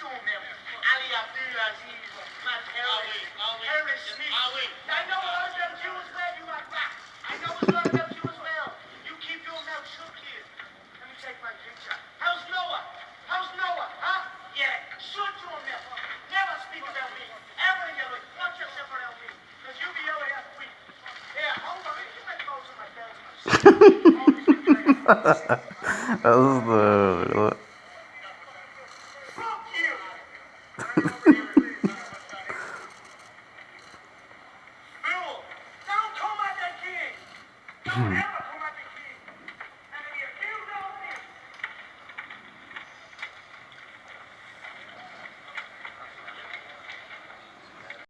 Ali Abdulaziz, my terrorist snitch. I know a lot of them Jews well, you like rock. I know a lot of them Jews well. You keep your mouth shut, kid. Let me take my picture. How's Noah? How's Noah, huh? Yeah, shut your mouth. Never speak about me. Ever in your life. Watch yourself around me. Because you be over here quick. Yeah, hold on. You might go to my dad. Astaghfirullah. Fuck you! Fool! Don't come at that kid! Don't ever